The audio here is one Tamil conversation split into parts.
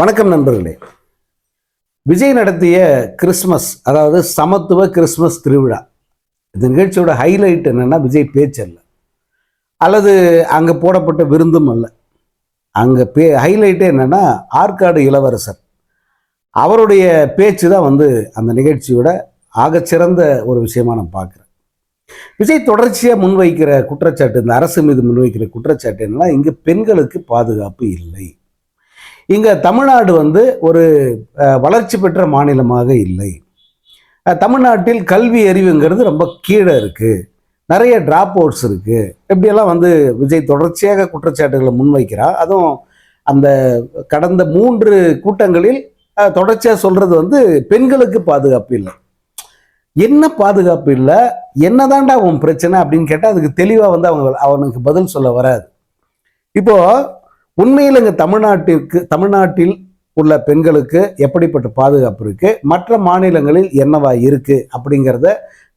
வணக்கம் நண்பர்களே. விஜய் நடத்திய கிறிஸ்மஸ், அதாவது சமத்துவ கிறிஸ்மஸ் திருவிழா, இந்த நிகழ்ச்சியோட ஹைலைட் என்னன்னா விஜய் பேச்சு அல்ல, அல்லது அங்கே போடப்பட்ட விருந்தும் அல்ல. அங்கே ஹைலைட்டே என்னன்னா ஆற்காடு இளவரசர் அவருடைய பேச்சு தான் அந்த நிகழ்ச்சியோட ஆகச்சிறந்த ஒரு விஷயமா நான் பார்க்குறேன். விஜய் தொடர்ச்சியாக முன்வைக்கிற குற்றச்சாட்டு, இந்த அரசு மீது முன்வைக்கிற குற்றச்சாட்டு என்னன்னா, இங்கு பெண்களுக்கு பாதுகாப்பு இல்லை, இங்க தமிழ்நாடு ஒரு வளர்ச்சி பெற்ற மாநிலமாக இல்லை, தமிழ்நாட்டில் கல்வி அறிவுங்கிறது ரொம்ப கீழே இருக்கு, நிறைய டிராப் அவுட்ஸ் இருக்கு, இப்படியெல்லாம் விஜய் தொடர்ச்சியாக குற்றச்சாட்டுகளை முன்வைக்கிறார். அதுவும் அந்த கடந்த 3 கூட்டங்களில் தொடர்ச்சியாக சொல்றது பெண்களுக்கு பாதுகாப்பு இல்லை. என்ன பாதுகாப்பு இல்லை, என்னதான்டா உன் பிரச்சனை அப்படின்னு கேட்டால் அதுக்கு தெளிவாக அவனுக்கு பதில் சொல்ல வராது. இப்போ உண்மையில் இங்கே தமிழ்நாட்டில் உள்ள பெண்களுக்கு எப்படிப்பட்ட பாதுகாப்பு இருக்கு, மற்ற மாநிலங்களில் என்னவா இருக்கு அப்படிங்கிறத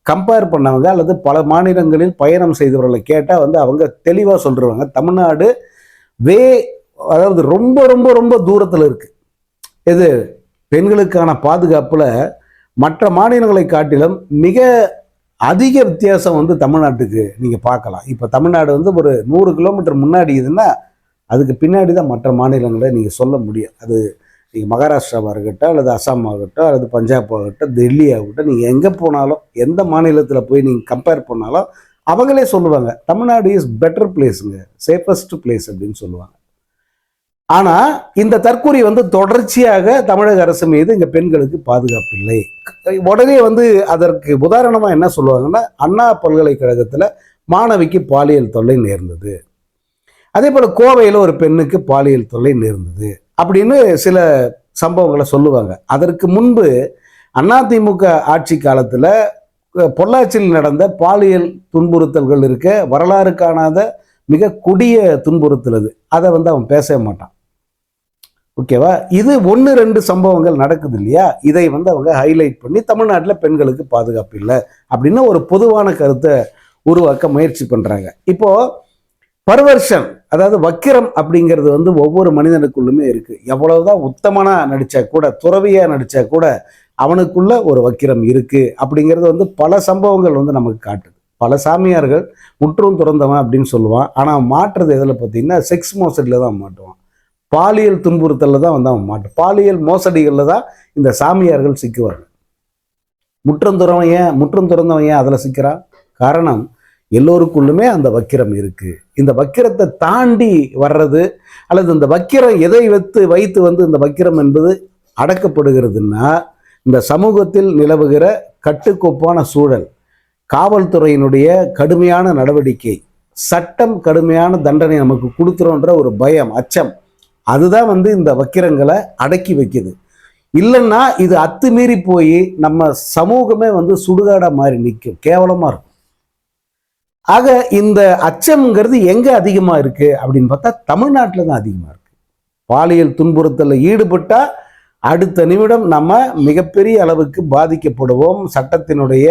கம்பேர் பண்ணவங்க அல்லது பல மாநிலங்களில் பயணம் செய்தவர்களை கேட்டால் அவங்க தெளிவாக சொல்றாங்க, தமிழ்நாடு அதாவது ரொம்ப ரொம்ப ரொம்ப தூரத்தில் இருக்கு. இது பெண்களுக்கான பாதுகாப்புல மற்ற மாநிலங்களை காட்டிலும் மிக அதிக வித்தியாசம் தமிழ்நாட்டுக்கு நீங்க பார்க்கலாம். இப்போ தமிழ்நாடு ஒரு 100 கிலோமீட்டர் முன்னாடி இதுன்னா அதுக்கு பின்னாடி தான் மற்ற மாநிலங்களை நீங்கள் சொல்ல முடியும். அது நீங்கள் மகாராஷ்டிராவாக இருக்கட்டும், அல்லது அசாம் ஆகட்டும், அல்லது பஞ்சாப் ஆகட்டும், டெல்லி ஆகட்டும், நீங்கள் எங்கே போனாலும் எந்த மாநிலத்தில் போய் நீங்கள் கம்பேர் பண்ணாலும் அவங்களே சொல்லுவாங்க தமிழ்நாடு இஸ் பெட்டர் பிளேஸுங்க, சேஃபஸ்ட் பிளேஸ் அப்படின்னு சொல்லுவாங்க. ஆனால் இந்த தற்கூரி தொடர்ச்சியாக தமிழக அரசு மீது இங்கே பெண்களுக்கு பாதுகாப்பு இல்லை. உடனே அதற்கு உதாரணமாக என்ன சொல்லுவாங்கன்னா, அண்ணா பல்கலைக்கழகத்தில் மாணவிக்கு பாலியல் தொல்லை நேர்ந்தது, அதே போல் கோவையில் ஒரு பெண்ணுக்கு பாலியல் தொல்லை நேர்ந்தது அப்படின்னு சில சம்பவங்களை சொல்லுவாங்க. அதற்கு முன்பு அதிமுக ஆட்சி காலத்தில் பொள்ளாச்சியில் நடந்த பாலியல் துன்புறுத்தல்கள் இருக்க வரலாறு காணாத மிக கொடிய துன்புறுத்தல் அது, அதை அவன் பேச மாட்டான். ஓகேவா? இது 1-2 சம்பவங்கள் நடக்குது இல்லையா, இதை அவங்க ஹைலைட் பண்ணி தமிழ்நாட்டில் பெண்களுக்கு பாதுகாப்பு இல்லை அப்படின்னு ஒரு பொதுவான கருத்தை உருவாக்க முயற்சி பண்றாங்க. இப்போ பர்வர்ஷன், அதாவது வக்கிரம் அப்படிங்கிறது ஒவ்வொரு மனிதனுக்குள்ளுமே இருக்கு. எவ்வளவுதான் உத்தமனா நடிச்சா கூட, துறவியா நடிச்சா கூட அவனுக்குள்ள ஒரு வக்கிரம் இருக்கு அப்படிங்கிறது பல சம்பவங்கள் நமக்கு காட்டுது. பல சாமியார்கள் முற்றும் துறந்தவன் அப்படின்னு சொல்லுவான், ஆனா மாற்றுறது எதில் பார்த்தீங்கன்னா செக்ஸ் மோசடியில தான் மாட்டுவான், பாலியல் துன்புறுத்தல தான் அவன் மாட்டுவான், பாலியல் மோசடிகளில் தான் இந்த சாமியார்கள் சிக்குவார்கள். முற்றும் துறந்தவன் ஏன் அதில் சிக்கிறான்? காரணம், எல்லோருக்குள்ளுமே அந்த வக்கிரம் இருக்கு. இந்த வக்கிரத்தை தாண்டி வர்றது, அல்லது இந்த வக்கிரம் எதை வைத்து இந்த வக்கிரம் என்பது அடக்கப்படுகிறதுனா, இந்த சமூகத்தில் நிலவுகிற கட்டுக்கோப்பான சூழல், காவல்துறையினுடைய கடுமையான நடவடிக்கை, சட்டம் கடுமையான தண்டனை நமக்கு கொடுத்துறோன்ற ஒரு பயம், அச்சம், அதுதான் இந்த வக்கிரங்களை அடக்கி வைக்குது. இல்லைன்னா இது அத்துமீறி போய் நம்ம சமூகமே சுடுகாடா மாறி நிற்கும், கேவலமா இருக்கும். ஆக இந்த அச்சம்ங்கிறது எங்க அதிகமா இருக்கு அப்படின்னு பார்த்தா தமிழ்நாட்டில் தான் அதிகமா இருக்கு. பாலியல் துன்புறுத்தல ஈடுபட்டா அடுத்த நிமிடம் நம்ம மிகப்பெரிய அளவுக்கு பாதிக்கப்படுவோம், சட்டத்தினுடைய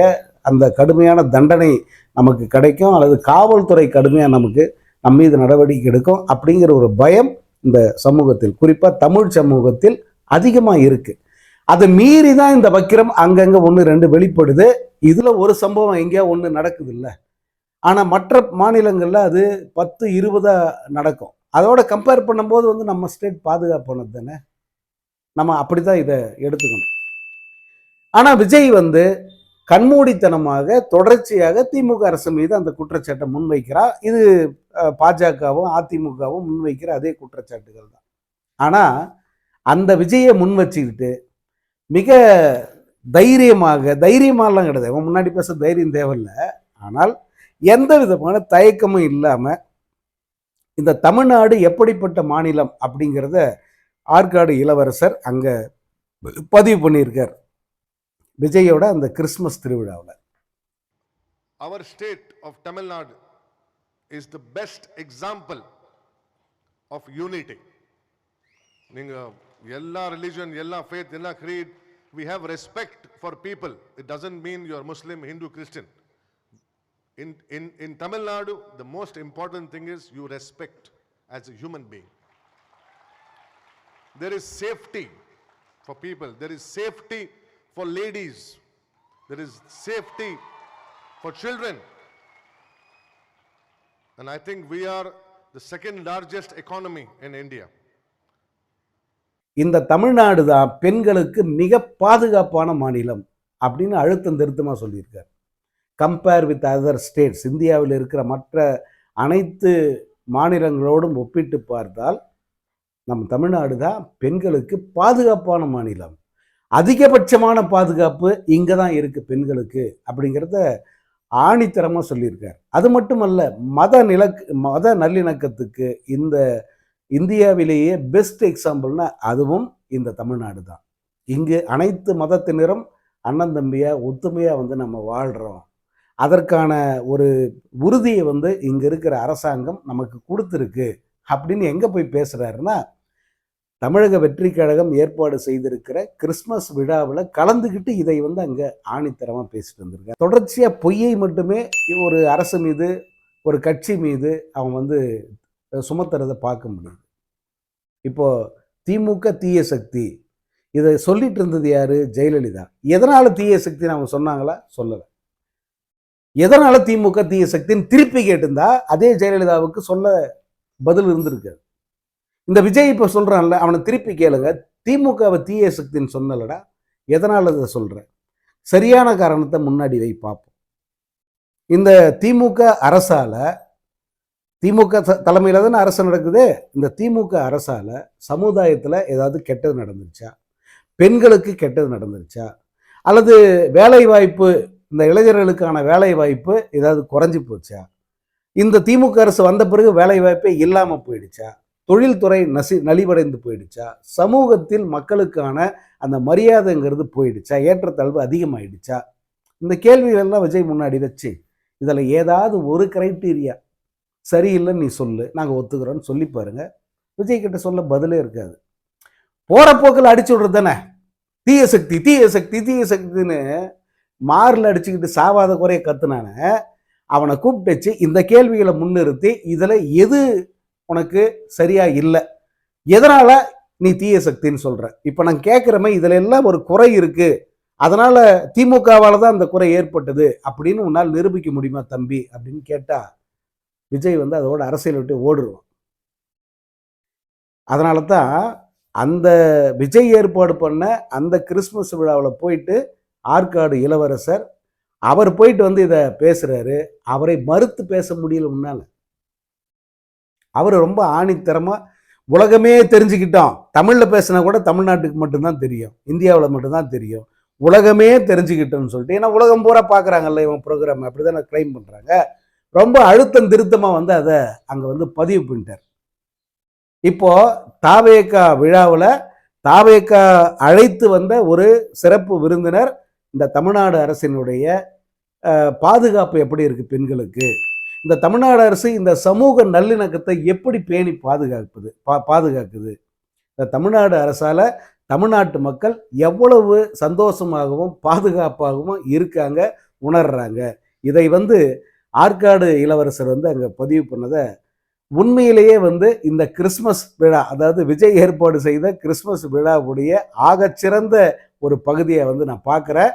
அந்த கடுமையான தண்டனை நமக்கு கிடைக்கும், அல்லது காவல்துறை கடுமையாக நம்ம மீது நடவடிக்கை எடுக்கும் அப்படிங்கிற ஒரு பயம் இந்த சமூகத்தில், குறிப்பா தமிழ் சமூகத்தில் அதிகமா இருக்கு. அதை மீறி தான் இந்த வக்கிரம் அங்கங்க 1-2 வெளிப்படுது. இதுல ஒரு சம்பவம் எங்கேயா ஒன்று நடக்குது இல்லை, ஆனால் மற்ற மாநிலங்களில் அது 10-20 நடக்கும். அதோட கம்பேர் பண்ணும்போது நம்ம ஸ்டேட் பாதுகாப்பானது தானே, நம்ம அப்படித்தான் இதை எடுத்துக்கணும். ஆனால் விஜய் கண்மூடித்தனமாக தொடர்ச்சியாக திமுக அரசு மீது அந்த குற்றச்சாட்டை முன்வைக்கிறார். இது பாஜகவும் அதிமுகவும் முன்வைக்கிற அதே குற்றச்சாட்டுகள் தான். ஆனால் அந்த விஜயை முன் வச்சுக்கிட்டு மிக தைரியமாலாம் கிடையாது, அவன் முன்னாடி பேச தைரியம் தேவையில்லை, ஆனால் எந்த விதமான தயக்கமும் இல்லாம இந்த தமிழ்நாடு எப்படிப்பட்ட மாநிலம் அப்படிங்கிறத ஆற்காடு இளவரசர் அங்க பதிவு பண்ணியிருக்கார் விஜயோட அந்த கிறிஸ்மஸ் திருவிழாவில். Our state of Tamil Nadu is the best example of unity. நீங்க எல்லா religion, எல்லா faith, எல்லா creed, we have respect for people. It doesn't mean you are Muslim, Hindu, Christian. In Tamil Nadu, the most important thing is you respect as a human being. there is safety for people, there is safety for ladies, there is safety for children. And I think we are the second largest economy in India. இந்த தமிழ்நாடு தான் பெண்களுக்கு மிக பாதுகாப்பான மாநிலம் அப்படின்னு அழுத்தம் திருத்தமாக சொல்லியிருக்கார். கம்பேர் வித் அதர் ஸ்டேட்ஸ், இந்தியாவில் இருக்கிற மற்ற அனைத்து மாநிலங்களோடும் ஒப்பிட்டு பார்த்தால் நம் தமிழ்நாடு தான் பெண்களுக்கு பாதுகாப்பான மாநிலம். அதிகபட்சமான பாதுகாப்பு இங்கே தான் இருக்குது பெண்களுக்கு அப்படிங்கிறத ஆணித்தரமாக சொல்லியிருக்கார். அது மட்டுமல்ல, மத நல்லிணக்கத்துக்கு இந்த இந்தியாவிலேயே பெஸ்ட் எக்ஸாம்பிள்னா அதுவும் இந்த தமிழ்நாடு தான். இங்கு அனைத்து மதத்தினரும் அண்ணன் தம்பியாக ஒத்துமையாக வந்து நம்ம வாழ்கிறோம். அதற்கான ஒரு உறுதியை வந்து இங்கே இருக்கிற அரசாங்கம் நமக்கு கொடுத்துருக்கு அப்படின்னு எங்கே போய் பேசுகிறாருன்னா, தமிழக வெற்றி கழகம் ஏற்பாடு செய்திருக்கிற கிறிஸ்மஸ் விழாவில் கலந்துக்கிட்டு இதை வந்து அங்கே ஆணித்தரமாக பேசிட்டு வந்திருக்கார். தொடர்ச்சியாக பொய்யை மட்டுமே ஒரு அரசு மீது, ஒரு கட்சி மீது அவன் வந்து சுமத்துறதை பார்க்க முடியுது. இப்போ திமுக தீய சக்தி, இதை சொல்லிட்டு இருந்தது யாரு? ஜெயலலிதா. எதனால தீய சக்தின்னு அவங்க சொன்னாங்களா? சொல்லலை. எதனால திமுக தீய சக்தின்னு திருப்பி கேட்டிருந்தா அதே ஜெயலலிதாவுக்கு சொல்ல பதில் இருந்திருக்காது. இந்த விஜய் இப்போ சொல்றான்ல, அவனை திருப்பி கேளுங்க, திமுகவை தீய சக்தின்னு சொன்னலடா, எதனால இதை சொல்ற? சரியான காரணத்தை முன்னாடி வை பார்ப்போம். இந்த திமுக அரசால, திமுக தலைமையில் தானே அரசு நடக்குது. இந்த திமுக அரசால சமுதாயத்தில் ஏதாவது கெட்டது நடந்துருச்சா? பெண்களுக்கு கெட்டது நடந்துருச்சா? அல்லது வேலை வாய்ப்பு, இந்த இளைஞர்களுக்கான வேலை வாய்ப்பு ஏதாவது குறைஞ்சி போச்சா? இந்த திமுக அரசு வந்த பிறகு வேலை வாய்ப்பே இல்லாமல் போயிடுச்சா? தொழில்துறை நலிவடைந்து போயிடுச்சா? சமூகத்தில் மக்களுக்கான அந்த மரியாதைங்கிறது போயிடுச்சா? ஏற்றத்தாழ்வு அதிகமாயிடுச்சா? இந்த கேள்விகளெல்லாம் விஜய் முன்னாடி வச்சு இதில் ஏதாவது ஒரு கிரைட்டீரியா சரியில்லைன்னு நீ சொல்லு, நாங்கள் ஒத்துக்கிறோன்னு சொல்லி பாருங்க. விஜய் கிட்ட சொல்ல பதிலே இருக்காது. போற போக்கில் அடிச்சு விடுறது தானே தீய சக்தி, தீய சக்தி, தீய சக்தின்னு மாரில் அடிச்சுக்கிட்டு சாவாத குறைய கத்துனான அவனை கூப்பிட்டு வச்சு இந்த கேள்விகளை முன்னிறுத்தி இதில் எது உனக்கு சரியா இல்லை, எதனால நீ தீய சக்தின்னு சொல்ற? இப்போ நான் கேட்குறமே இதில் எல்லாம் ஒரு குறை இருக்கு, அதனால திமுகவால தான் அந்த குறை ஏற்பட்டது அப்படின்னு உன்னால் நிரூபிக்க முடியுமா தம்பி அப்படின்னு கேட்டா விஜய் வந்து அதோட அரசியல் விட்டு ஓடுருவான். அதனால தான் அந்த விஜய் ஏற்பாடு பண்ண அந்த கிறிஸ்மஸ் விழாவில் போயிட்டு ஆற்காடு இளவரசர் அவர் போயிட்டு வந்து இதை பேசுறாரு. அவரை மறுத்து பேச முடியல முன்னால. அவர் ரொம்ப ஆணித்தரமா உலகமே தெரிஞ்சுக்கிட்டோம், தமிழில் பேசினா கூட தமிழ்நாட்டுக்கு மட்டும்தான் தெரியும், இந்தியாவில் மட்டும்தான் தெரியும், உலகமே தெரிஞ்சுக்கிட்டோம்னு சொல்லிட்டு, ஏன்னா உலகம் பூரா பார்க்குறாங்கல்ல இவன் ப்ரோக்ராம், அப்படி தான் கிளைம் பண்ணுறாங்க. ரொம்ப அழுத்தம் திருத்தமாக வந்து அதை அங்கே வந்து பதிவு பண்ணிட்டார். இப்போ தாவேகா விழாவில் தாவேகா அழைத்து வந்த ஒரு சிறப்பு விருந்தினர் இந்த தமிழ்நாடு அரசினுடைய பாதுகாப்பு எப்படி இருக்கு பெண்களுக்கு, இந்த தமிழ்நாடு அரசு இந்த சமூக நல்லிணக்கத்தை எப்படி பேணி பாதுகாக்குது, இந்த தமிழ்நாடு அரசால தமிழ்நாட்டு மக்கள் எவ்வளவு சந்தோஷமாகவும் பாதுகாப்பாகவும் இருக்காங்க, உணர்றாங்க. இதை வந்து ஆற்காடு இளவரசர் வந்து அங்கே பதிவு பண்ணதை உண்மையிலேயே வந்து இந்த கிறிஸ்மஸ் விழா, அதாவது விஜய் ஏற்பாடு செய்த கிறிஸ்மஸ் விழாவுடைய ஆகச்சிறந்த ஒரு பகுதியை வந்து நான் பார்க்குறேன்.